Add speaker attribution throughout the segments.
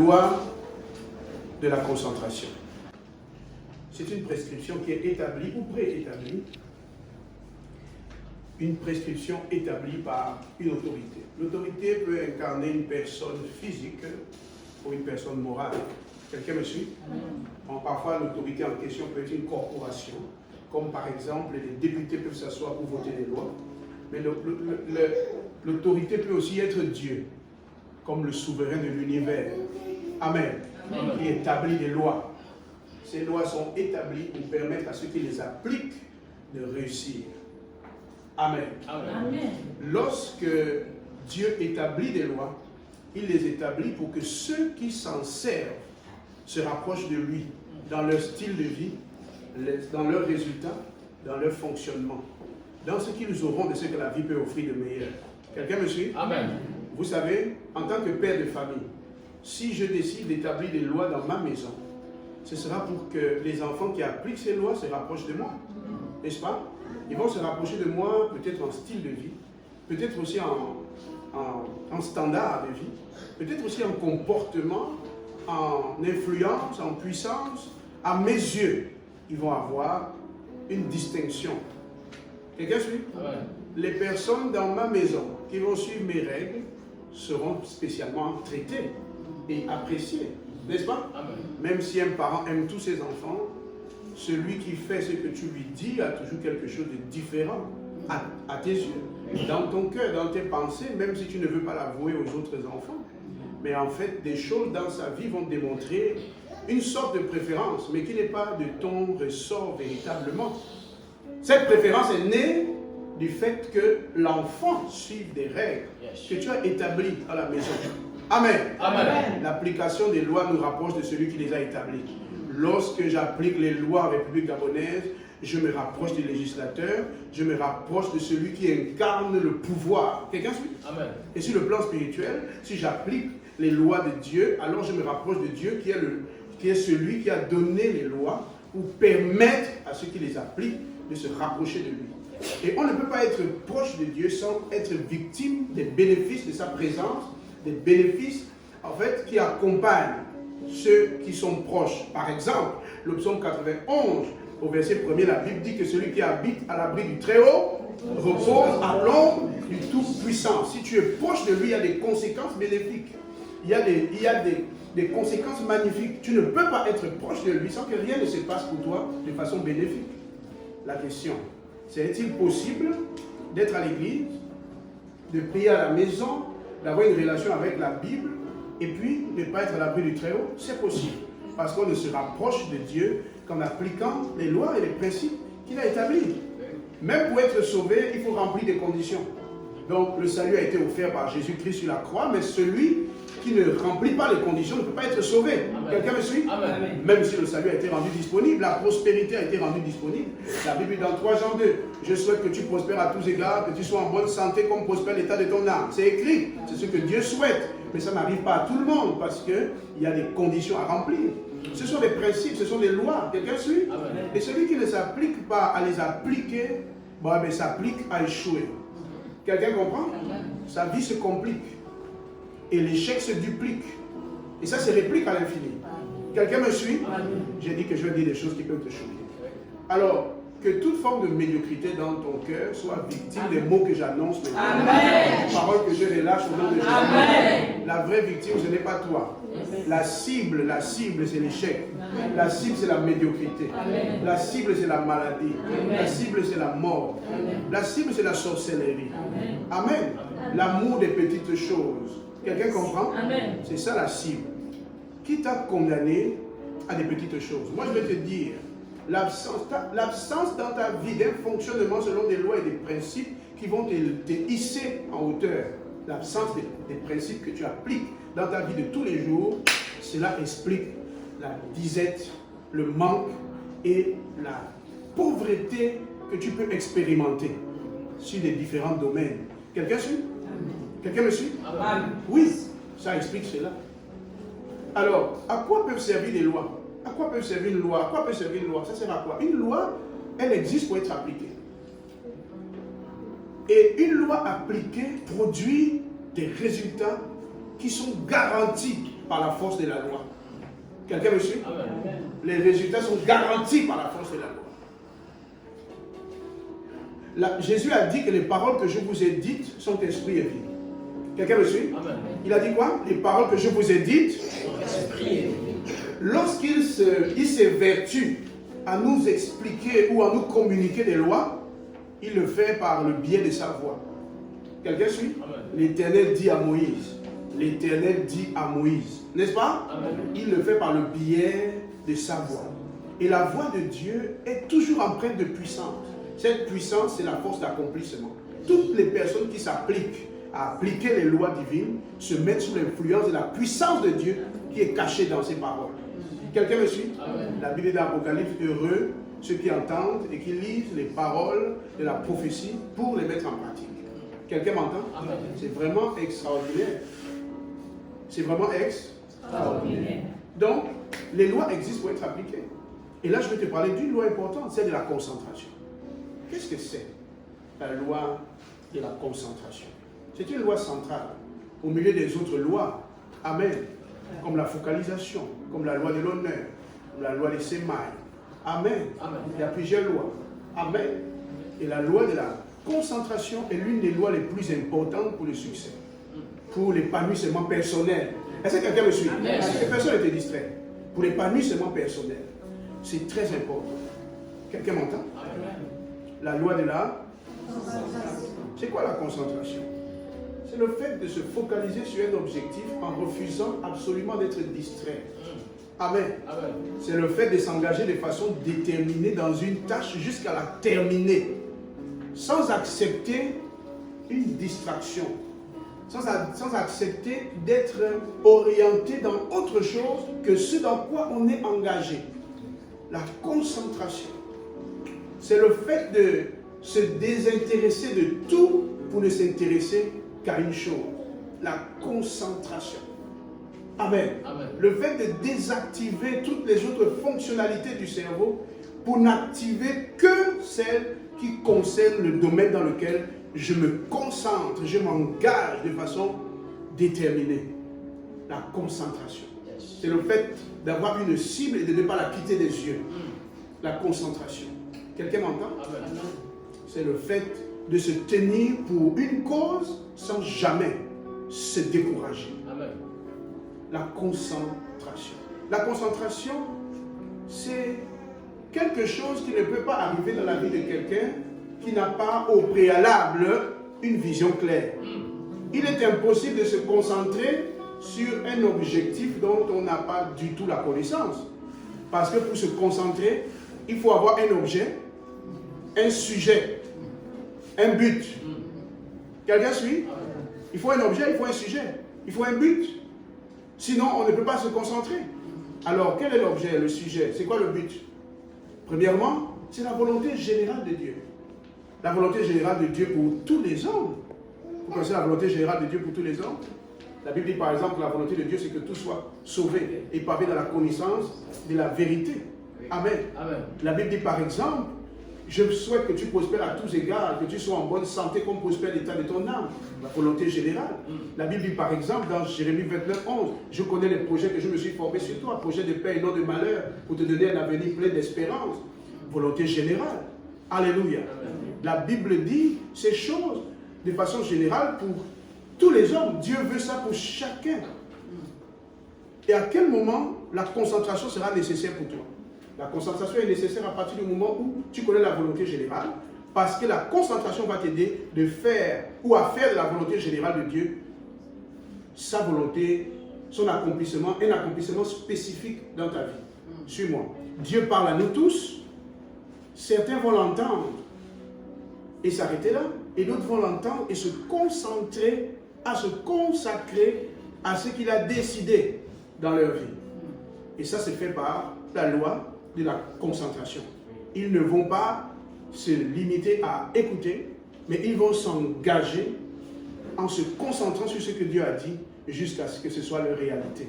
Speaker 1: loi de la concentration. C'est une prescription qui est établie ou préétablie. Une prescription établie par une autorité. L'autorité peut incarner une personne physique ou une personne morale. Quelqu'un me suit? Bon, parfois, l'autorité en question peut être une corporation, comme par exemple, les députés peuvent s'asseoir pour voter des lois. Mais l'autorité peut aussi être Dieu, comme le souverain de l'univers. Amen. Qui établit des lois. Ces lois sont établies pour permettre à ceux qui les appliquent de réussir. Amen.
Speaker 2: Amen.
Speaker 1: Lorsque Dieu établit des lois, il les établit pour que ceux qui s'en servent se rapprochent de lui dans leur style de vie, dans leurs résultats, dans leur fonctionnement, dans ce qu'ils auront de ce que la vie peut offrir de meilleur. Quelqu'un me suit?
Speaker 3: Amen.
Speaker 1: Vous savez, en tant que père de famille, si je décide d'établir des lois dans ma maison, ce sera pour que les enfants qui appliquent ces lois se rapprochent de moi. N'est-ce pas? Ils vont se rapprocher de moi, peut-être en style de vie, peut-être aussi en standard de vie, peut-être aussi en comportement, en influence, en puissance. À mes yeux, ils vont avoir une distinction. Quelqu'un suit? Les personnes dans ma maison qui vont suivre mes règles seront spécialement traitées et appréciées. N'est-ce pas?
Speaker 3: Amen.
Speaker 1: Même si un parent aime tous ses enfants, celui qui fait ce que tu lui dis a toujours quelque chose de différent à tes yeux, dans ton cœur, dans tes pensées, même si tu ne veux pas l'avouer aux autres enfants. Mais en fait, des choses dans sa vie vont démontrer une sorte de préférence, mais qui n'est pas de ton ressort véritablement. Cette préférence est née du fait que l'enfant suive des règles que tu as établies à la maison. Amen.
Speaker 3: Amen.
Speaker 1: L'application des lois nous rapproche de celui qui les a établies. Lorsque j'applique les lois en République gabonaise, je me rapproche du législateur, je me rapproche de celui qui incarne le pouvoir. Quelqu'un suit?
Speaker 3: Amen.
Speaker 1: Et sur le plan spirituel, si j'applique les lois de Dieu, alors je me rapproche de Dieu qui est celui qui a donné les lois pour permettre à ceux qui les appliquent de se rapprocher de lui. Et on ne peut pas être proche de Dieu sans être victime des bénéfices de sa présence, des bénéfices en fait qui accompagnent ceux qui sont proches. Par exemple, le psaume 91, au verset 1er, la Bible dit que celui qui habite à l'abri du Très-Haut repose à l'ombre du Tout-Puissant. Si tu es proche de lui, il y a des conséquences bénéfiques. Il y a des conséquences magnifiques. Tu ne peux pas être proche de lui sans que rien ne se passe pour toi de façon bénéfique. La question, est-il possible d'être à l'église, de prier à la maison, d'avoir une relation avec la Bible, et puis ne pas être à l'abri du Très-Haut? C'est possible. Parce qu'on ne se rapproche de Dieu qu'en appliquant les lois et les principes qu'il a établis. Même pour être sauvé, il faut remplir des conditions. Donc le salut a été offert par Jésus-Christ sur la croix, mais celui qui ne remplit pas les conditions ne peut pas être sauvé. Quelqu'un me suit?
Speaker 3: Amen.
Speaker 1: Même si le salut a été rendu disponible, la prospérité a été rendue disponible. La Bible dit dans 3 Jean 2, je souhaite que tu prospères à tous égards, que tu sois en bonne santé comme prospère l'état de ton âme. C'est écrit, c'est ce que Dieu souhaite. Mais ça n'arrive pas à tout le monde parce qu'il y a des conditions à remplir. Ce sont des principes, ce sont des lois. Quelqu'un suit?
Speaker 3: Amen.
Speaker 1: Et celui qui ne s'applique pas à les appliquer, s'applique à échouer. Quelqu'un comprend? Sa vie se complique. Et l'échec se duplique. Et ça se réplique à l'infini. Quelqu'un me suit? J'ai dit que je vais dire des choses qui peuvent te choquer. Alors, que toute forme de médiocrité dans ton cœur soit victime des mots que j'annonce maintenant.
Speaker 2: Amen.
Speaker 1: Paroles que je relâche au nom de Jésus.
Speaker 2: Amen.
Speaker 1: La vraie victime, ce n'est pas toi. La cible, c'est l'échec. La cible, c'est la médiocrité.
Speaker 2: Amen.
Speaker 1: La cible, c'est la maladie.
Speaker 2: Amen.
Speaker 1: La cible, c'est la mort.
Speaker 2: Amen.
Speaker 1: La cible, c'est la sorcellerie.
Speaker 2: Amen.
Speaker 1: Amen. L'amour des petites choses. Quelqu'un comprend?
Speaker 2: Amen.
Speaker 1: C'est ça la cible. Qui t'a condamné à des petites choses? Moi, je vais te dire, l'absence dans ta vie d'un fonctionnement selon des lois et des principes qui vont te hisser en hauteur, l'absence des principes que tu appliques dans ta vie de tous les jours, cela explique la disette, le manque et la pauvreté que tu peux expérimenter sur les différents domaines. Quelqu'un suit? Quelqu'un me suit?
Speaker 3: Amen.
Speaker 1: Oui, ça explique cela. Alors, à quoi peuvent servir les lois? À quoi peut servir une loi? À quoi peut servir une loi? Ça sert à quoi? Une loi, elle existe pour être appliquée. Et une loi appliquée produit des résultats qui sont garantis par la force de la loi. Quelqu'un me suit?
Speaker 2: Amen.
Speaker 1: Les résultats sont garantis par la force de la loi. Jésus a dit que les paroles que je vous ai dites sont esprit et vie. Quelqu'un me suit?
Speaker 2: Amen.
Speaker 1: Il a dit quoi? Les paroles que je vous ai dites
Speaker 2: Son esprit est vie.
Speaker 1: Lorsqu'il s'évertue à nous expliquer ou à nous communiquer des lois, il le fait par le biais de sa voix. Quelqu'un suit? L'Éternel dit à Moïse. L'Éternel dit à Moïse. N'est-ce pas?
Speaker 2: Amen.
Speaker 1: Il le fait par le biais de sa voix. Et la voix de Dieu est toujours empreinte de puissance. Cette puissance, c'est la force d'accomplissement. Toutes les personnes qui s'appliquent à appliquer les lois divines se mettent sous l'influence de la puissance de Dieu qui est cachée dans ses paroles. Quelqu'un me suit?
Speaker 2: Amen.
Speaker 1: La Bible d'Apocalypse, heureux ceux qui entendent et qui lisent les paroles de la prophétie pour les mettre en pratique. Quelqu'un m'entend?
Speaker 2: Amen.
Speaker 1: C'est vraiment extraordinaire. C'est vraiment extraordinaire. Donc, les lois existent pour être appliquées. Et là, je vais te parler d'une loi importante, celle de la concentration. Qu'est-ce que c'est, la loi de la concentration? C'est une loi centrale au milieu des autres lois. Amen. Comme la focalisation, comme la loi de l'honneur, comme la loi des sémailles. Amen.
Speaker 2: Amen.
Speaker 1: Il y a plusieurs lois. Amen. Et la loi de la concentration est l'une des lois les plus importantes pour le succès, pour l'épanouissement personnel. Est-ce que quelqu'un me suit?
Speaker 2: Amen.
Speaker 1: Est-ce que personne n'était distrait? Pour l'épanouissement personnel, c'est très important. Quelqu'un m'entend?
Speaker 2: Amen.
Speaker 1: La loi de la... C'est quoi la concentration? C'est le fait de se focaliser sur un objectif en refusant absolument d'être distrait. Amen.
Speaker 2: Amen.
Speaker 1: C'est le fait de s'engager de façon déterminée dans une tâche jusqu'à la terminer, sans accepter une distraction, sans accepter d'être orienté dans autre chose que ce dans quoi on est engagé. La concentration, c'est le fait de se désintéresser de tout pour ne s'intéresser qu'à une chose, la concentration. Amen.
Speaker 2: Amen.
Speaker 1: Le fait de désactiver toutes les autres fonctionnalités du cerveau pour n'activer que celles qui concernent le domaine dans lequel je me concentre, je m'engage de façon déterminée. La concentration. C'est le fait d'avoir une cible et de ne pas la quitter des yeux. La concentration. Quelqu'un m'entend?
Speaker 2: Amen.
Speaker 1: C'est le fait de se tenir pour une cause sans jamais se décourager.
Speaker 2: Amen.
Speaker 1: La concentration. La concentration, c'est quelque chose qui ne peut pas arriver dans la vie de quelqu'un qui n'a pas au préalable une vision claire. Il est impossible de se concentrer sur un objectif dont on n'a pas du tout la connaissance. Parce que pour se concentrer, il faut avoir un objet, un sujet, un but. Quelqu'un suit? Il faut un objet, il faut un sujet, il faut un but. Sinon, on ne peut pas se concentrer. Alors, quel est l'objet, le sujet? C'est quoi le but? Premièrement, c'est la volonté générale de Dieu. La volonté générale de Dieu pour tous les hommes. Vous connaissez la volonté générale de Dieu pour tous les hommes? La Bible dit par exemple que la volonté de Dieu, c'est que tout soit sauvé et pavé dans la connaissance de la vérité. Amen.
Speaker 2: Amen.
Speaker 1: La Bible dit par exemple, je souhaite que tu prospères à tous égards, que tu sois en bonne santé comme prospère l'état de ton âme. La volonté générale. La Bible dit par exemple dans Jérémie 29, 11, je connais les projets que je me suis formé sur toi, projets de paix et non de malheur, pour te donner un avenir plein d'espérance. Volonté générale. Alléluia. La Bible dit ces choses de façon générale pour tous les hommes. Dieu veut ça pour chacun. Et à quel moment la concentration sera nécessaire pour toi? La concentration est nécessaire à partir du moment où tu connais la volonté générale, parce que la concentration va t'aider de faire ou à faire de la volonté générale de Dieu sa volonté, son accomplissement, un accomplissement spécifique dans ta vie. Suis-moi. Dieu parle à nous tous. Certains vont l'entendre et s'arrêter là, et d'autres vont l'entendre et se concentrer, à se consacrer à ce qu'il a décidé dans leur vie. Et ça, c'est fait par la loi de la concentration. Ils ne vont pas se limiter à écouter, mais ils vont s'engager en se concentrant sur ce que Dieu a dit jusqu'à ce que ce soit leur réalité.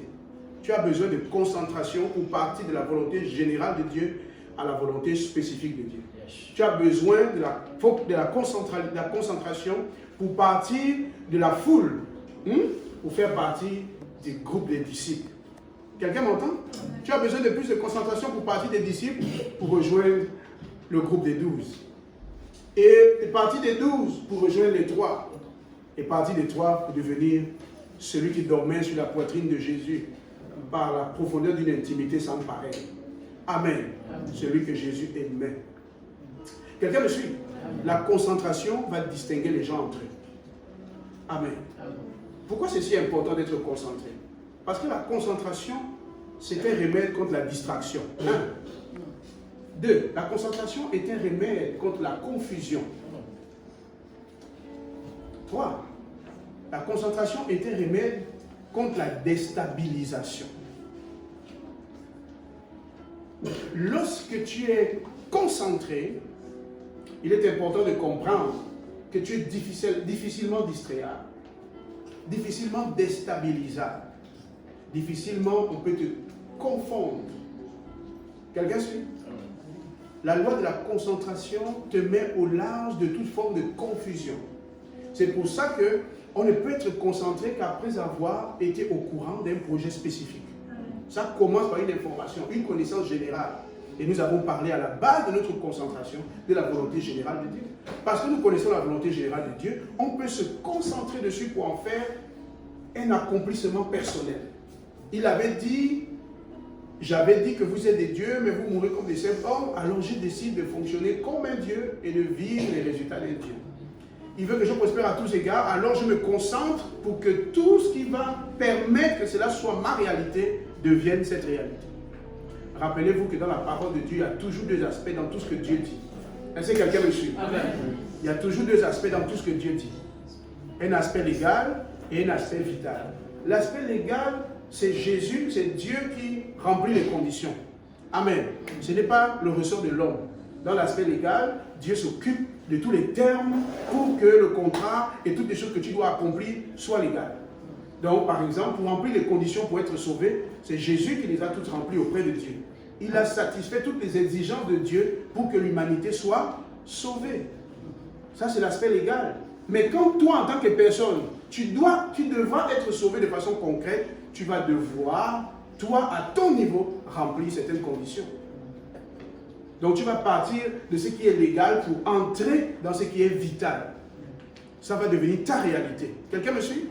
Speaker 1: Tu as besoin de concentration pour partir de la volonté générale de Dieu à la volonté spécifique de Dieu. Tu as besoin de la concentration pour partir de la foule, pour faire partie du groupe des disciples. Quelqu'un m'entend? Tu as besoin de plus de concentration pour partir des disciples, pour rejoindre le groupe des 12. Et partir des 12 pour rejoindre les 3. Et partir des 3 pour devenir celui qui dormait sur la poitrine de Jésus par la profondeur d'une intimité sans pareil. Amen. Celui que Jésus aimait. Quelqu'un me suit? La concentration va distinguer les gens entre eux. Amen. Pourquoi c'est si important d'être concentré? Parce que la concentration, c'est un remède contre la distraction. 1. 2. La concentration est un remède contre la confusion. 3. La concentration est un remède contre la déstabilisation. Lorsque tu es concentré, il est important de comprendre que tu es difficilement distrayable, difficilement déstabilisable, difficilement on peut te confondre. Quelqu'un suit? La loi de la concentration te met au large de toute forme de confusion. C'est pour ça qu'on ne peut être concentré qu'après avoir été au courant d'un projet spécifique. Ça commence par une information, une connaissance générale. Et nous avons parlé à la base de notre concentration de la volonté générale de Dieu. Parce que nous connaissons la volonté générale de Dieu, on peut se concentrer dessus pour en faire un accomplissement personnel. Il avait dit, j'avais dit que vous êtes des dieux, mais vous mourrez comme des simples hommes, alors je décide de fonctionner comme un Dieu et de vivre les résultats d'un Dieu. Il veut que je prospère à tous égards, alors je me concentre pour que tout ce qui va permettre que cela soit ma réalité devienne cette réalité. Rappelez-vous que dans la parole de Dieu, il y a toujours 2 aspects dans tout ce que Dieu dit. Est-ce que quelqu'un me suit? Amen. Il y a toujours 2 aspects dans tout ce que Dieu dit. Un aspect légal et un aspect vital. L'aspect légal, c'est Jésus, c'est Dieu qui remplit les conditions. Amen. Ce n'est pas le ressort de l'homme. Dans l'aspect légal, Dieu s'occupe de tous les termes pour que le contrat et toutes les choses que tu dois accomplir soient légales. Donc, par exemple, pour remplir les conditions pour être sauvé, c'est Jésus qui les a toutes remplies auprès de Dieu. Il a satisfait toutes les exigences de Dieu pour que l'humanité soit sauvée. Ça, c'est l'aspect légal. Mais quand toi, en tant que personne, tu devras être sauvé de façon concrète, tu vas devoir, toi, à ton niveau, remplir certaines conditions. Donc, tu vas partir de ce qui est légal pour entrer dans ce qui est vital. Ça va devenir ta réalité. Quelqu'un me suit?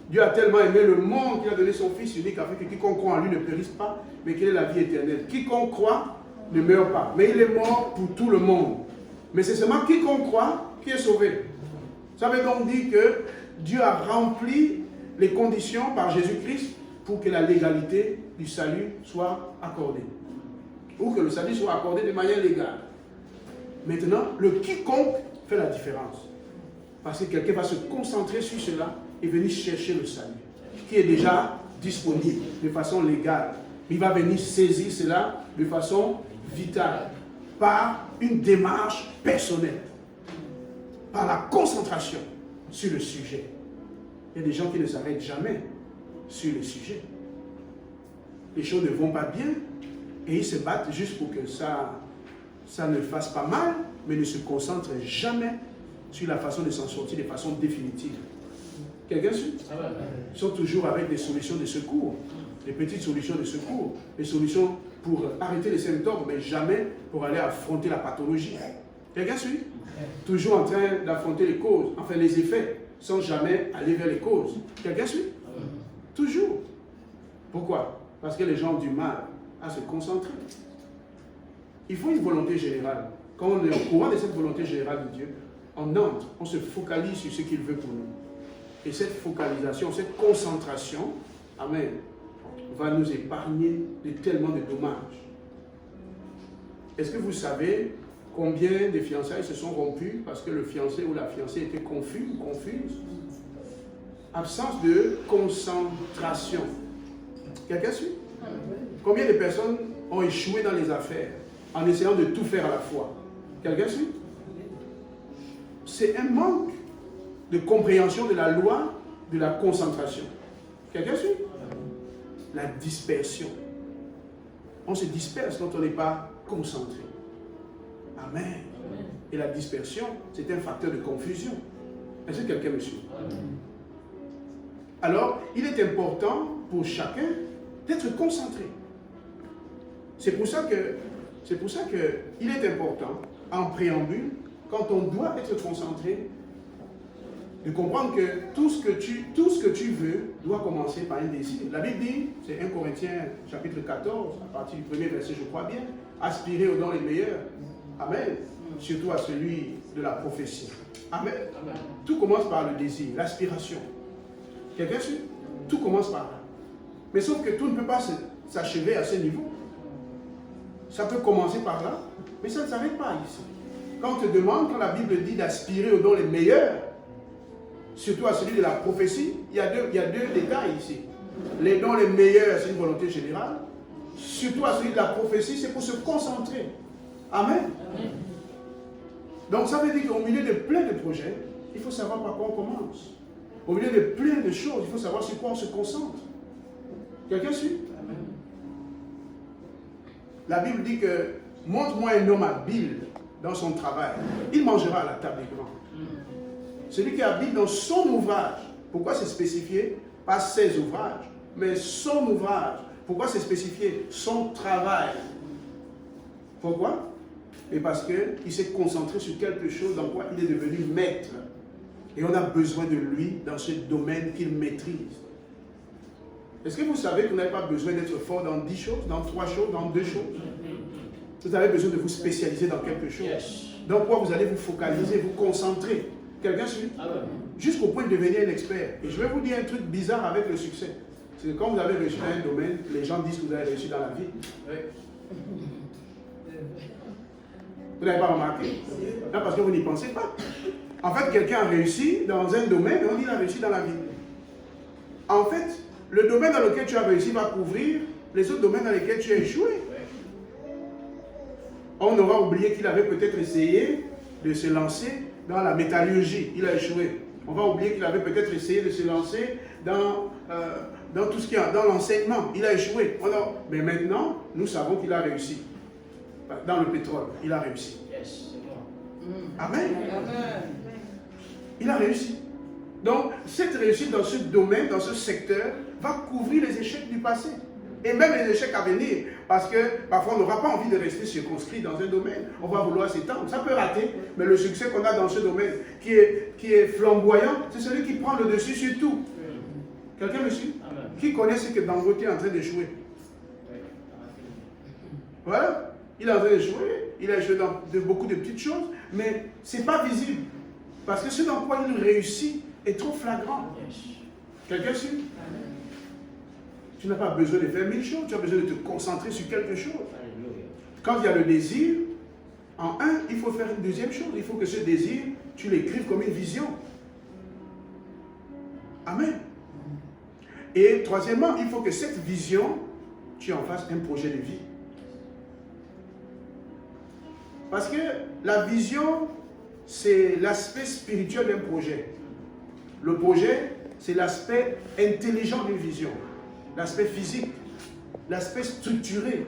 Speaker 1: Dieu a tellement aimé le monde qu'il a donné son Fils unique afin que quiconque croit en lui ne périsse pas, mais qu'il ait la vie éternelle. Quiconque croit ne meurt pas, mais il est mort pour tout le monde. Mais c'est seulement quiconque croit qui est sauvé. Ça veut donc dire que Dieu a rempli les conditions par Jésus-Christ pour que la légalité du salut soit accordée. Ou que le salut soit accordé de manière légale. Maintenant, le quiconque fait la différence. Parce que quelqu'un va se concentrer sur cela et venir chercher le salut, qui est déjà disponible de façon légale. Il va venir saisir cela de façon vitale, par une démarche personnelle, par la concentration sur le sujet. Il y a des gens qui ne s'arrêtent jamais sur le sujet. Les choses ne vont pas bien et ils se battent juste pour que ça ne fasse pas mal, mais ne se concentrent jamais sur la façon de s'en sortir de façon définitive. Quelqu'un suit? Ils sont toujours avec des solutions de secours, des petites solutions de secours, des solutions pour arrêter les symptômes, mais jamais pour aller affronter la pathologie. Quelqu'un suit? Toujours en train d'affronter les causes, enfin les effets, sans jamais aller vers les causes. Quelqu'un suit? Toujours. Pourquoi? Parce que les gens ont du mal à se concentrer. Il faut une volonté générale. Quand on est au courant de cette volonté générale de Dieu, on entre, on se focalise sur ce qu'il veut pour nous. Et cette focalisation, cette concentration, amen, va nous épargner de tellement de dommages. Est-ce que vous savez combien de fiançailles se sont rompues parce que le fiancé ou la fiancée était confus ou confuse? Absence de concentration. Quelqu'un suit? Combien de personnes ont échoué dans les affaires en essayant de tout faire à la fois? Quelqu'un suit? C'est un manque de compréhension de la loi de la concentration. Quelqu'un suit? La dispersion. On se disperse quand on n'est pas concentré. Amen. Et la dispersion, c'est un facteur de confusion. Est-ce que quelqu'un me suit? Alors, il est important pour chacun d'être concentré. C'est pour ça que il est important, en préambule, quand on doit être concentré, de comprendre que tout ce que tu veux doit commencer par un désir. La Bible dit, c'est 1 Corinthiens chapitre 14, à partir du premier verset, je crois bien, aspirer aux dons les meilleurs. Amen. Surtout à celui de la prophétie. Amen. Amen. Tout commence par le désir, l'aspiration. Quelqu'un suit? Tout commence par là. Mais sauf que tout ne peut pas s'achever à ce niveau. Ça peut commencer par là, mais ça ne s'arrête pas ici. Quand on te demande, quand la Bible dit d'aspirer aux dons les meilleurs, surtout à celui de la prophétie, il y a deux détails ici. Les dons les meilleurs, c'est une volonté générale. Surtout à celui de la prophétie, c'est pour se concentrer. Amen. Amen. Donc ça veut dire qu'au milieu de plein de projets, il faut savoir par quoi on commence. Au milieu de plein de choses, il faut savoir sur quoi on se concentre. Quelqu'un suit? Amen. La Bible dit que montre-moi un homme habile dans son travail, il mangera à la table des grands. Celui qui habite dans son ouvrage, pourquoi c'est spécifié? Pas ses ouvrages, mais son ouvrage. Pourquoi c'est spécifié? Son travail. Pourquoi? Et parce qu'il s'est concentré sur quelque chose dans quoi il est devenu maître. Et on a besoin de lui dans ce domaine qu'il maîtrise. Est-ce que vous savez que vous n'avez pas besoin d'être fort dans 10 choses, dans 3 choses, dans 2 choses? Vous avez besoin de vous spécialiser dans quelque chose. Dans quoi vous allez vous focaliser, vous concentrer. Quelqu'un suit? Jusqu'au point de devenir un expert. Et je vais vous dire un truc bizarre avec le succès. C'est que quand vous avez réussi dans un domaine, les gens disent que vous avez réussi dans la vie. Oui. Vous n'avez pas remarqué? Non, parce que vous n'y pensez pas. En fait, quelqu'un a réussi dans un domaine et on dit qu'il a réussi dans la vie. En fait, le domaine dans lequel tu as réussi va couvrir les autres domaines dans lesquels tu as échoué. On aura oublié qu'il avait peut-être essayé de se lancer dans la métallurgie. Il a échoué. On va oublier qu'il avait peut-être essayé de se lancer dans tout ce qui est dans l'enseignement. Il a échoué. Mais maintenant, nous savons qu'il a réussi. Dans le pétrole, il a réussi. Amen. Il a réussi. Donc, cette réussite dans ce domaine, dans ce secteur, va couvrir les échecs du passé. Et même les échecs à venir. Parce que parfois, on n'aura pas envie de rester circonscrit dans un domaine. On va vouloir s'étendre. Ça peut rater, mais le succès qu'on a dans ce domaine, qui est flamboyant, c'est celui qui prend le dessus sur tout. Quelqu'un me suit? Qui connaît ce que Dangote est en train d'échouer? Voilà. Il est en train d'échouer. Il a échoué dans beaucoup de petites choses, mais ce n'est pas visible. Parce que ce dans quoi il réussit est trop flagrant. Quelqu'un suit? Tu n'as pas besoin de faire 1000 choses, tu as besoin de te concentrer sur quelque chose. Quand il y a le désir, en un, il faut faire une deuxième chose. Il faut que ce désir, tu l'écrives comme une vision. Amen. Et troisièmement, il faut que cette vision, tu en fasses un projet de vie. Parce que la vision, c'est l'aspect spirituel d'un projet. Le projet, c'est l'aspect intelligent d'une vision. L'aspect physique, l'aspect structuré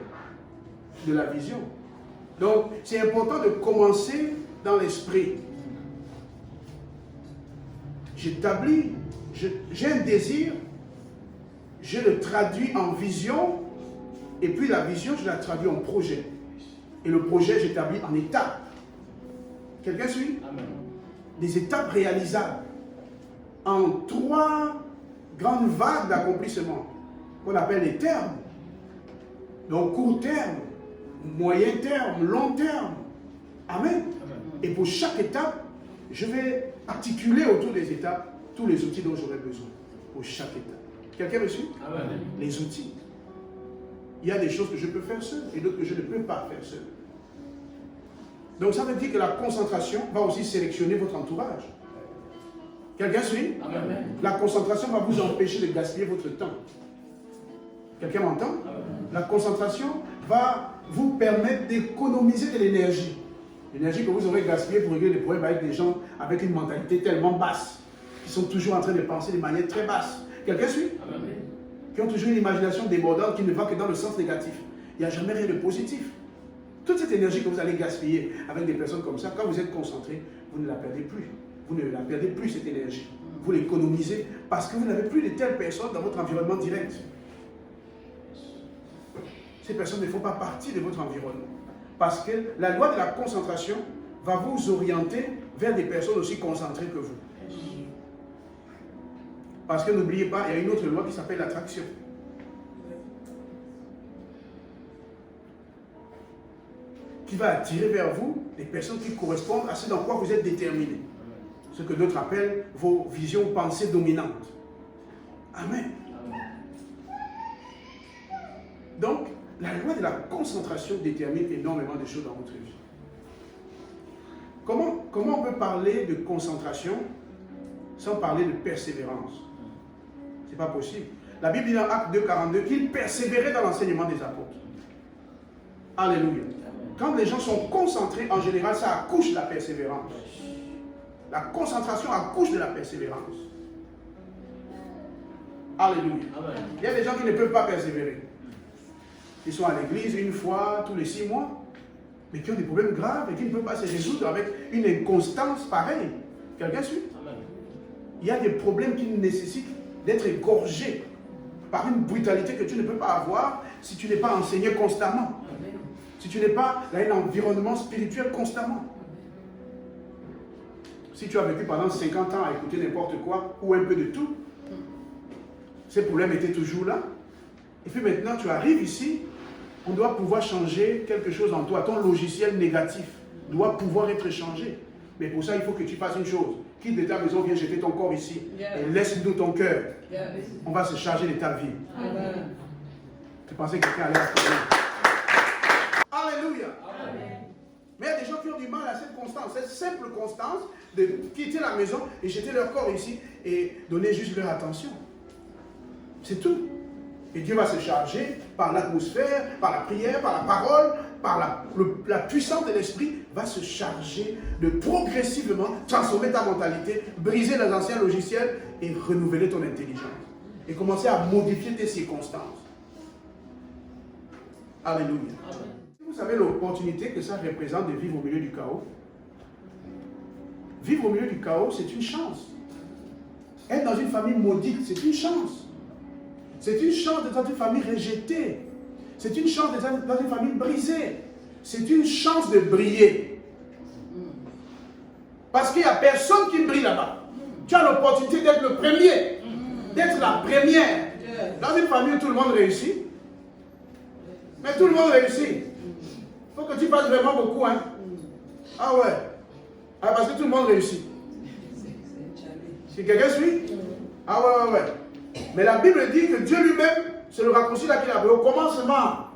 Speaker 1: de la vision. Donc, c'est important de commencer dans l'esprit. J'établis, j'ai un désir, je le traduis en vision, et puis la vision, je la traduis en projet. Et le projet, j'établis en étapes. Quelqu'un suit? Amen. Des étapes réalisables en 3 grandes vagues d'accomplissement qu'on appelle les termes. Donc, court terme, moyen terme, long terme. Amen. Amen. Et pour chaque étape, je vais articuler autour des étapes tous les outils dont j'aurai besoin. Pour chaque étape. Quelqu'un me suit? Amen. Les outils. Il y a des choses que je peux faire seul et d'autres que je ne peux pas faire seul. Donc ça veut dire que la concentration va aussi sélectionner votre entourage. Quelqu'un suit? Amen. La concentration va vous empêcher de gaspiller votre temps. Quelqu'un m'entend? La concentration va vous permettre d'économiser de l'énergie. L'énergie que vous aurez gaspillée pour régler les problèmes avec des gens avec une mentalité tellement basse, qui sont toujours en train de penser de manière très basse. Quelqu'un suit? Amen. Qui ont toujours une imagination débordante qui ne va que dans le sens négatif. Il n'y a jamais rien de positif. Toute cette énergie que vous allez gaspiller avec des personnes comme ça, quand vous êtes concentré, vous ne la perdez plus. Vous ne la perdez plus, cette énergie. vous l'économisez parce que vous n'avez plus de telles personnes dans votre environnement direct. Ces personnes ne font pas partie de votre environnement. Parce que la loi de la concentration va vous orienter vers des personnes aussi concentrées que vous. Parce que n'oubliez pas, il y a une autre loi qui s'appelle l'attraction. Qui va attirer vers vous des personnes qui correspondent à ce dans quoi vous êtes déterminé. Ce que d'autres appellent vos visions, pensées dominantes. Amen. Donc, la loi de la concentration détermine énormément de choses dans votre vie. Comment on peut parler de concentration sans parler de persévérance? Ce n'est pas possible. La Bible dit dans Acte 2,42 qu'ils persévéraient dans l'enseignement des apôtres. Alléluia. Quand les gens sont concentrés, en général, ça accouche de la persévérance. La concentration accouche de la persévérance. Alléluia. Il y a des gens qui ne peuvent pas persévérer. Ils sont à l'église une fois tous les 6 mois, mais qui ont des problèmes graves et qui ne peuvent pas se résoudre avec une inconstance pareille. Quelqu'un suit? Il y a des problèmes qui nécessitent d'être égorgés par une brutalité que tu ne peux pas avoir si tu n'es pas enseigné constamment. Si tu n'es pas dans un environnement spirituel constamment. Si tu as vécu pendant 50 ans à écouter n'importe quoi ou un peu de tout, ces problèmes étaient toujours là. Et puis maintenant, tu arrives ici, on doit pouvoir changer quelque chose en toi. Ton logiciel négatif doit pouvoir être changé. Mais pour ça, il faut que tu fasses une chose. Quitte de ta maison, viens jeter ton corps ici. Et laisse-nous ton cœur. On va se charger de ta vie. Tu pensais que quelqu'un allait accorder. Alléluia. Mais il y a des gens qui ont du mal à cette constance, cette simple constance de quitter la maison et jeter leur corps ici et donner juste leur attention. C'est tout. Et Dieu va se charger par l'atmosphère, par la prière, par la parole, par la puissance de l'esprit, va se charger de progressivement transformer ta mentalité, briser les anciens logiciels et renouveler ton intelligence. Et commencer à modifier tes circonstances. Alléluia. Vous savez l'opportunité que ça représente de vivre au milieu du chaos. Vivre au milieu du chaos, c'est une chance. Être dans une famille maudite, c'est une chance. C'est une chance d'être dans une famille rejetée. C'est une chance d'être dans une famille brisée. C'est une chance de briller. Parce qu'il n'y a personne qui brille là-bas. Tu as l'opportunité d'être le premier. D'être la première. Dans une famille où tout le monde réussit. Mais tout le monde réussit. Il faut que tu fasses vraiment beaucoup. Hein? Ah ouais. Ah, parce que tout le monde réussit. Si quelqu'un suit? Ah ouais. Mais la Bible dit que Dieu lui-même, c'est le raccourci là qu'il a fait au commencement.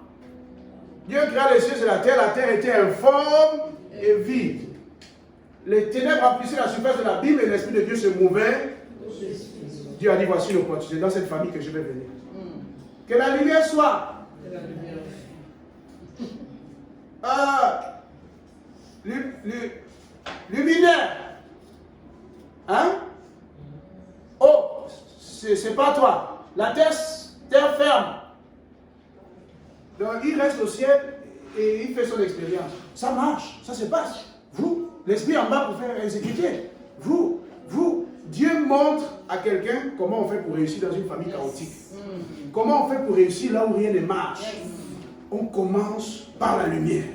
Speaker 1: Dieu créa les cieux et la terre était informe et vide. Les ténèbres remplissaient la surface de la Bible et l'Esprit de Dieu se mouvait. Dieu a dit, voici l'opportunité dans cette famille que je vais venir. Que la lumière soit. Luminaire. Hein? Oh, c'est pas toi. La terre ferme. Donc il reste au ciel et il fait son expérience. Ça marche, ça se passe. Vous, l'esprit en bas pour faire exécuter. Vous, Dieu montre à quelqu'un comment on fait pour réussir dans une famille chaotique. Comment on fait pour réussir là où rien ne marche. On commence par la lumière.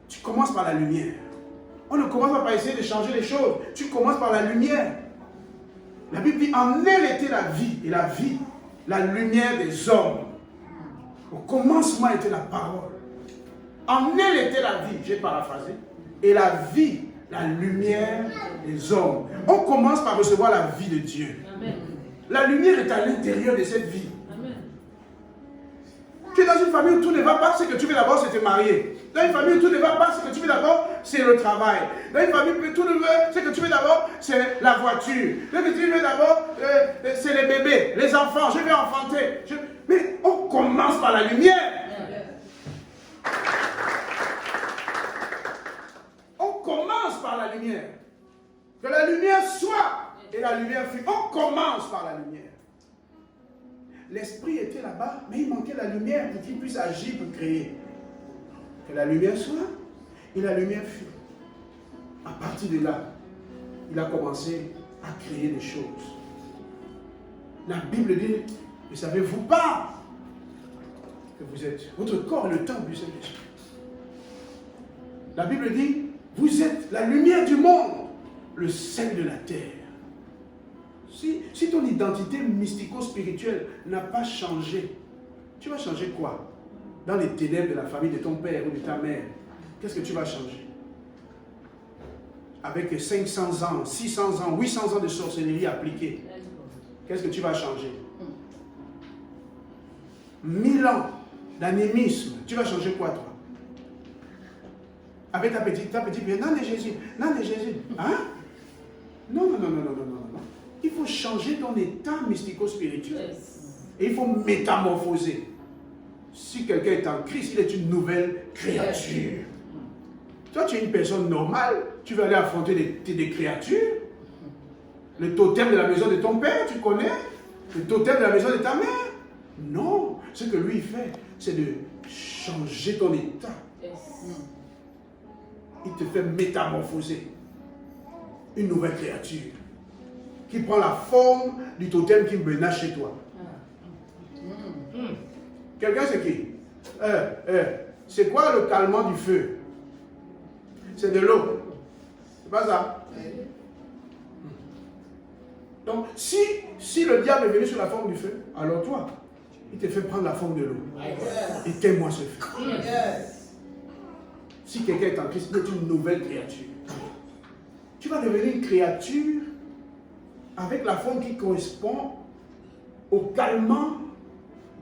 Speaker 1: Tu commences par la lumière. On ne commence pas par essayer de changer les choses. Tu commences par la lumière. La Bible dit, en elle était la vie. Et la vie, la lumière des hommes. Au commencement était la parole. En elle était la vie, j'ai paraphrasé. Et la vie, la lumière des hommes. On commence par recevoir la vie de Dieu. Amen. La lumière est à l'intérieur de cette vie. Amen. Tu es dans une famille où tout ne va pas, ce que tu veux d'abord, c'est te marier. Dans une famille où tout ne va pas, ce que tu veux d'abord, c'est le travail. Dans une famille où tout ne va, ce que tu veux d'abord, c'est la voiture. Ce que tu veux d'abord, c'est les bébés, les enfants. Je vais enfanter. Mais on commence par la lumière. On commence par la lumière. Que la lumière soit et la lumière fut. On commence par la lumière. L'esprit était là-bas, mais il manquait la lumière pour qu'il puisse agir pour créer. Que la lumière soit et la lumière fut. partir de là, il a commencé à créer des choses. La Bible dit, ne savez-vous pas que vous êtes, votre corps est le temple du Saint-Esprit. La Bible dit, vous êtes la lumière du monde, le sel de la terre. Si ton identité mystico-spirituelle n'a pas changé, tu vas changer quoi? Dans les ténèbres de la famille de ton père ou de ta mère, qu'est-ce que tu vas changer? Avec 500 ans, 600 ans, 800 ans de sorcellerie appliquée, qu'est-ce que tu vas changer? 1000 ans d'animisme, tu vas changer quoi toi? Avec ta petite prière, non de Jésus, non de Jésus. Hein? Non. Il faut changer ton état mystico-spirituel. Et il faut métamorphoser. Si quelqu'un est en Christ, il est une nouvelle créature. Toi, tu es une personne normale, tu vas aller affronter des créatures. Le totem de la maison de ton père, tu connais? Le totem de la maison de ta mère? Non. Ce que lui fait, c'est de changer ton état. Il te fait métamorphoser. Une nouvelle créature qui prend la forme du totem qui menace chez toi. Quelqu'un c'est qui? C'est quoi le calmant du feu? C'est de l'eau. C'est pas ça? Donc, si le diable est venu sous la forme du feu, alors toi, il te fait prendre la forme de l'eau. Éteins-moi ce feu. Si quelqu'un est en Christ, tu es une nouvelle créature. Tu vas devenir une créature avec la forme qui correspond au calmant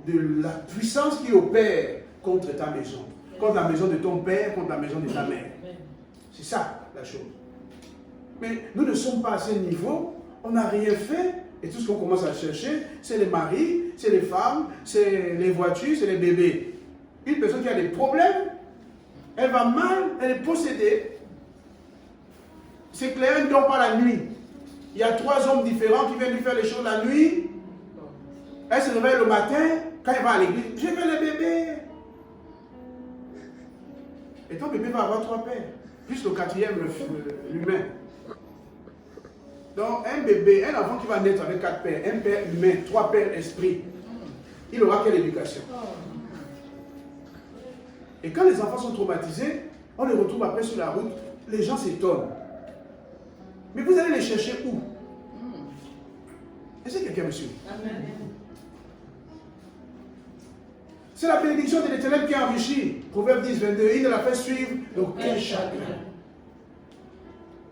Speaker 1: de la puissance qui opère contre ta maison. Contre la maison de ton père, contre la maison de ta mère. C'est ça la chose. Mais nous ne sommes pas à ce niveau, on n'a rien fait, et tout ce qu'on commence à chercher, c'est les maris, c'est les femmes, c'est les voitures, c'est les bébés. Une personne qui a des problèmes, elle va mal, elle est possédée. C'est clair, elle ne dort pas la nuit. Il y a 3 hommes différents qui viennent lui faire les choses la nuit. Elle se réveille le matin, quand elle va à l'église, je veux le bébé. Et ton bébé va avoir 3 pères, plus le 4e, l'humain. Donc un bébé, un enfant qui va naître avec 4 pères, un père humain, 3 pères esprit, il aura quelle éducation? Et quand les enfants sont traumatisés, on les retrouve après sur la route, les gens s'étonnent. Mais vous allez les chercher où? Est-ce que quelqu'un me suit? Amen. C'est la bénédiction de l'Éternel qui enrichit. Proverbe 10, 22, il ne la fait suivre d'aucun chagrin.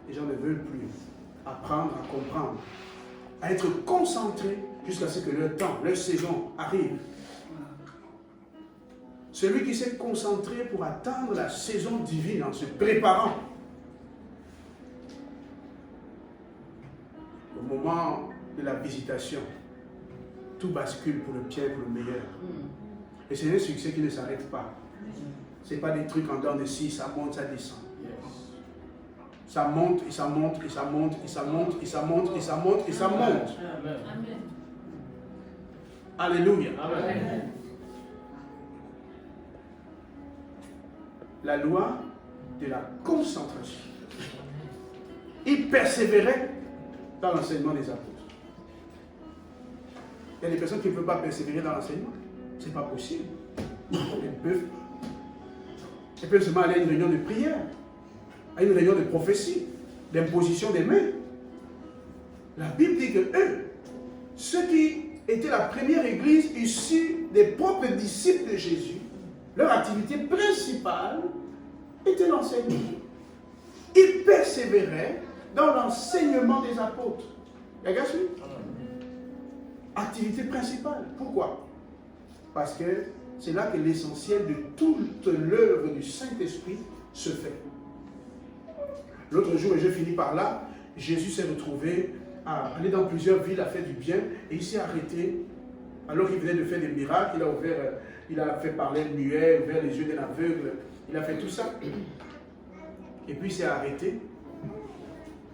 Speaker 1: Les gens ne veulent plus apprendre à comprendre, à être concentrés jusqu'à ce que leur temps, leur saison arrive. Celui qui s'est concentré pour attendre la saison divine en se préparant au moment de la visitation, tout bascule pour le bien et pour le meilleur. Et c'est un succès qui ne s'arrête pas. Ce n'est pas des trucs en dents de scie, ça monte, ça descend. Ça monte et ça monte et ça monte et ça monte et ça monte et ça monte et ça monte.
Speaker 2: Amen.
Speaker 1: Alléluia.
Speaker 2: Amen.
Speaker 1: La loi de la concentration. Il persévérait dans l'enseignement des apôtres. Il y a des personnes qui ne peuvent pas persévérer dans l'enseignement. Ce n'est pas possible. Elles peuvent seulement aller à une réunion de prière, à une réunion de prophétie, d'imposition des mains. La Bible dit que eux, ceux qui étaient la première église issue des propres disciples de Jésus, leur activité principale était l'enseignement. Ils persévéraient dans l'enseignement des apôtres. Quelqu'un suit? Activité principale. Pourquoi? Parce que c'est là que l'essentiel de toute l'œuvre du Saint-Esprit se fait. L'autre jour, et je finis par là, Jésus s'est retrouvé à aller dans plusieurs villes à faire du bien et il s'est arrêté alors qu'il venait de faire des miracles. Il a fait parler le muet, ouvert les yeux d'un aveugle, il a fait tout ça. Et puis il s'est arrêté.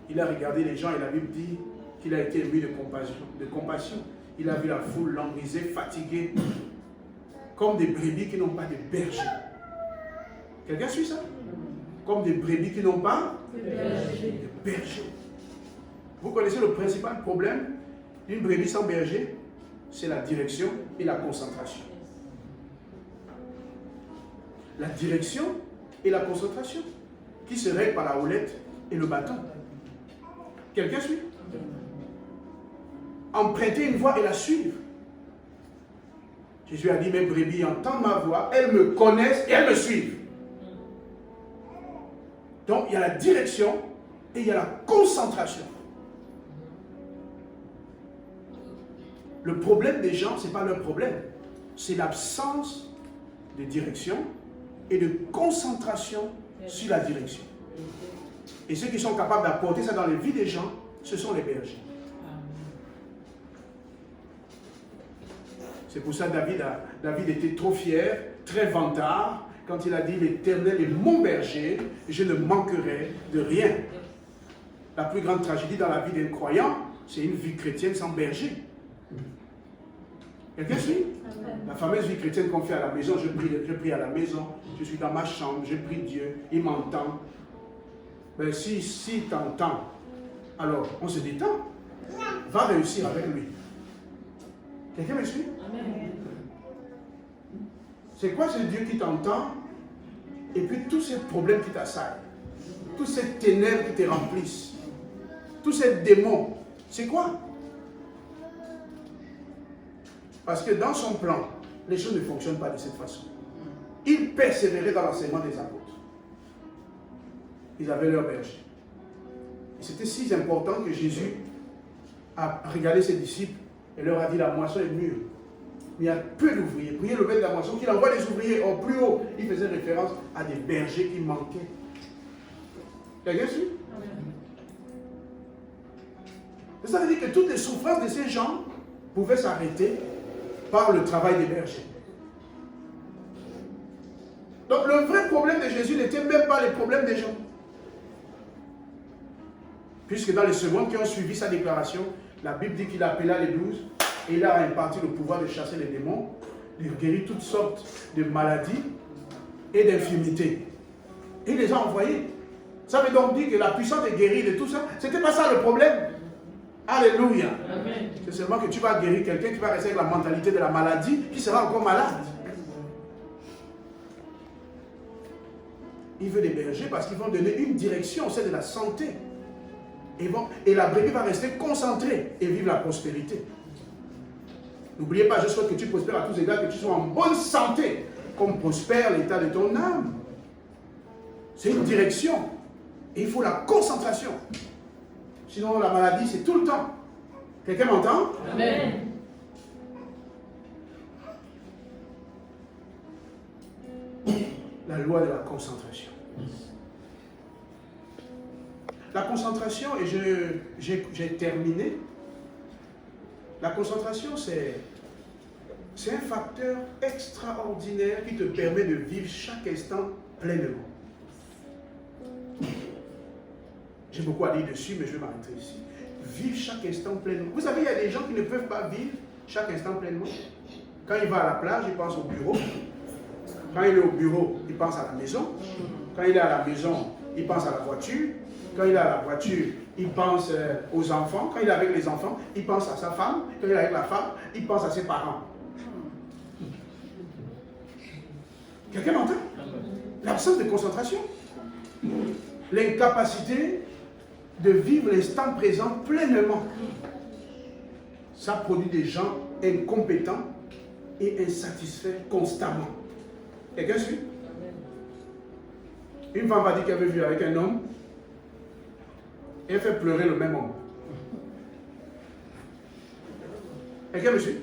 Speaker 1: Il a regardé les gens et la Bible dit qu'il a été ému de compassion. Il a vu la foule languisée, fatiguée, comme des brebis qui n'ont pas de berger. Quelqu'un suit ça? comme des brebis qui n'ont pas
Speaker 2: Le berger.
Speaker 1: de berger. Vous connaissez le principal problème d'une brebis sans berger? C'est la direction et la concentration. La direction et la concentration qui se règlent par la houlette et le bâton. Quelqu'un suit? Emprunter une voie et la suivre. Jésus a dit, mes brebis entendent ma voix, elles me connaissent et elles me suivent. Donc il y a la direction et il y a la concentration. Le problème des gens, ce n'est pas leur problème. C'est l'absence de direction et de concentration sur la direction. Et ceux qui sont capables d'apporter ça dans les vies des gens, ce sont les bergers. C'est pour ça que David était trop fier, très vantard, quand il a dit, l'Éternel est mon berger, je ne manquerai de rien. La plus grande tragédie dans la vie d'un croyant, c'est une vie chrétienne sans berger. Quelqu'un suit? La fameuse vie chrétienne qu'on fait à la maison, je prie à la maison, je suis dans ma chambre, je prie Dieu, il m'entend. Mais si t'entend, alors on se détend, va réussir avec lui. Quelqu'un me suit? C'est quoi ce Dieu qui t'entend et puis tous ces problèmes qui t'assaillent, tous ces ténèbres qui te remplissent, tous ces démons, c'est quoi? Parce que dans son plan, les choses ne fonctionnent pas de cette façon. Ils persévéraient dans l'enseignement des apôtres. Ils avaient leur berger. Et c'était si important que Jésus a regardé ses disciples et leur a dit, la moisson est mûre. Mais il y a peu d'ouvriers. Priez le maître de la moisson qu'il envoie des ouvriers au plus haut. Il faisait référence à des bergers qui manquaient. Quelqu'un suit? Ça veut dire que toutes les souffrances de ces gens pouvaient s'arrêter par le travail des bergers. Donc le vrai problème de Jésus n'était même pas les problèmes des gens. Puisque dans les secondes qui ont suivi sa déclaration, la Bible dit qu'il appela les 12 et il a imparti le pouvoir de chasser les démons, de guérir toutes sortes de maladies et d'infirmités. Et il les a envoyés. Ça veut donc dire que la puissance de guérir de tout ça, c'était pas ça le problème. Alléluia. C'est seulement que tu vas guérir quelqu'un qui va rester avec la mentalité de la maladie, qui sera encore malade. Il veut des bergers parce qu'ils vont donner une direction, c'est de la santé. Et la brebis va rester concentrée et vivre la prospérité. N'oubliez pas, je souhaite que tu prospères à tous égards, que tu sois en bonne santé, comme prospère l'état de ton âme. C'est une direction. Et il faut la concentration. Sinon, la maladie, c'est tout le temps. Quelqu'un m'entend?
Speaker 2: Amen.
Speaker 1: La loi de la concentration. La concentration, et j'ai terminé, la concentration, c'est un facteur extraordinaire qui te permet de vivre chaque instant pleinement. J'ai beaucoup à dire dessus, mais je vais m'arrêter ici. Vivre chaque instant pleinement. Vous savez, il y a des gens qui ne peuvent pas vivre chaque instant pleinement. Quand il va à la plage, il pense au bureau. Quand il est au bureau, il pense à la maison. Quand il est à la maison, il pense à la voiture. Quand il est à la voiture, il pense aux enfants. Quand il est avec les enfants, il pense à sa femme. Quand il est avec la femme, il pense à ses parents. Quelqu'un m'entend? L'absence de concentration. L'incapacité de vivre l'instant présent pleinement. Ça produit des gens incompétents et insatisfaits constamment. Quelqu'un suit? Une femme va dire qu'elle veut vivre avec un homme et elle fait pleurer le même homme. Quelqu'un me suit?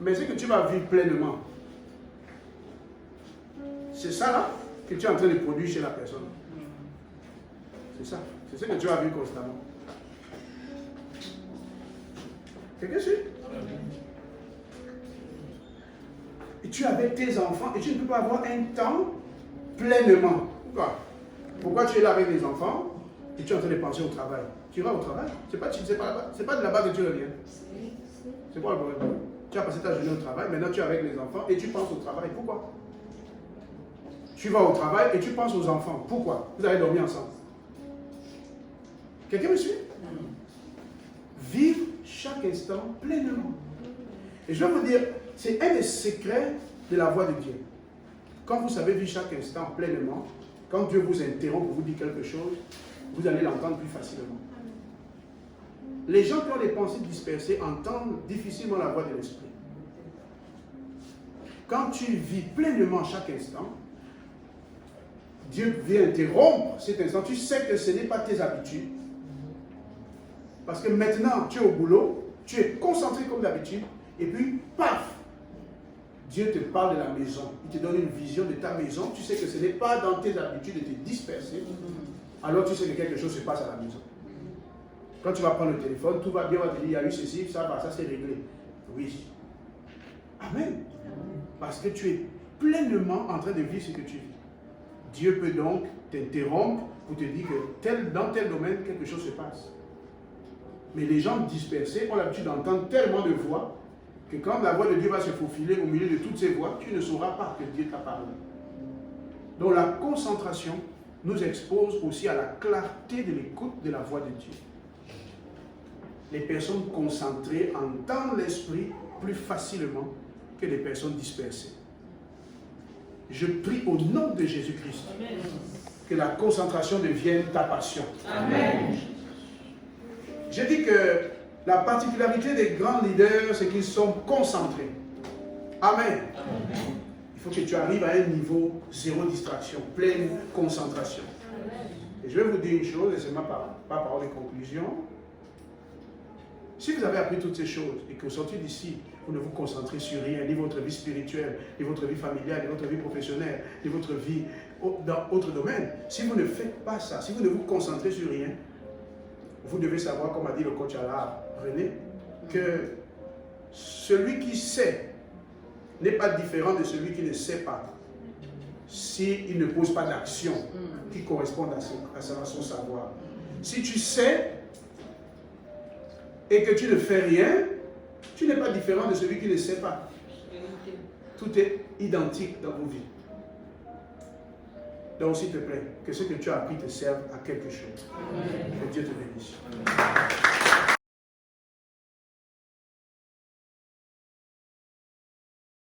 Speaker 1: Mais c'est que tu vas vivre pleinement. C'est ça là que tu es en train de produire chez la personne. C'est ça. C'est ce que tu vas vivre constamment. Quelqu'un suit? Et tu es avec tes enfants et tu ne peux pas avoir un temps pleinement. Pourquoi? Pourquoi tu es là avec les enfants et tu es en train de penser au travail? Tu iras au travail. C'est pas de là-bas que tu reviens. C'est quoi le problème? Tu as passé ta journée au travail, maintenant tu es avec les enfants et tu penses au travail. Pourquoi? Tu vas au travail et tu penses aux enfants. Pourquoi? Vous allez dormir ensemble. Quelqu'un me suit? Vivre chaque instant pleinement. Et je vais vous dire, c'est un des secrets de la voix de Dieu. Quand vous savez vivre chaque instant pleinement, quand Dieu vous interrompt pour vous dire quelque chose, vous allez l'entendre plus facilement. Les gens qui ont des pensées dispersées entendent difficilement la voix de l'esprit. Quand tu vis pleinement chaque instant, Dieu vient interrompre cet instant. Tu sais que ce n'est pas tes habitudes. Parce que maintenant, tu es au boulot, tu es concentré comme d'habitude, et puis, paf, Dieu te parle de la maison. Il te donne une vision de ta maison. Tu sais que ce n'est pas dans tes habitudes de te disperser. Alors tu sais que quelque chose se passe à la maison. Quand tu vas prendre le téléphone, tout va bien, on va te dire, il y a eu ceci, ça va, ça c'est réglé. Oui. Amen. Parce que tu es pleinement en train de vivre ce que tu vis. Dieu peut donc t'interrompre pour te dire que dans tel domaine, quelque chose se passe. Mais les gens dispersés ont l'habitude d'entendre tellement de voix que quand la voix de Dieu va se faufiler au milieu de toutes ces voix, tu ne sauras pas que Dieu t'a parlé. Donc la concentration nous expose aussi à la clarté de l'écoute de la voix de Dieu. Les personnes concentrées entendent l'esprit plus facilement que les personnes dispersées. Je prie au nom de Jésus-Christ que la concentration devienne ta passion. Amen. Je dis que la particularité des grands leaders, c'est qu'ils sont concentrés. Amen. Amen. Il faut que tu arrives à un niveau zéro distraction, pleine concentration. Et je vais vous dire une chose, et c'est ma parole de conclusion. Si vous avez appris toutes ces choses et que vous sortez d'ici, vous ne vous concentrez sur rien, ni votre vie spirituelle, ni votre vie familiale, ni votre vie professionnelle, ni votre vie dans d'autres domaines, si vous ne faites pas ça, si vous ne vous concentrez sur rien, vous devez savoir, comme a dit le coach Alain René, que celui qui sait n'est pas différent de celui qui ne sait pas, s'il ne pose pas d'action qui correspondent à son savoir. Si tu sais et que tu ne fais rien, tu n'es pas différent de celui qui ne sait pas. Tout est identique dans vos vies. Donc, s'il te plaît, que ce que tu as appris te serve à quelque chose. Que Dieu te bénisse.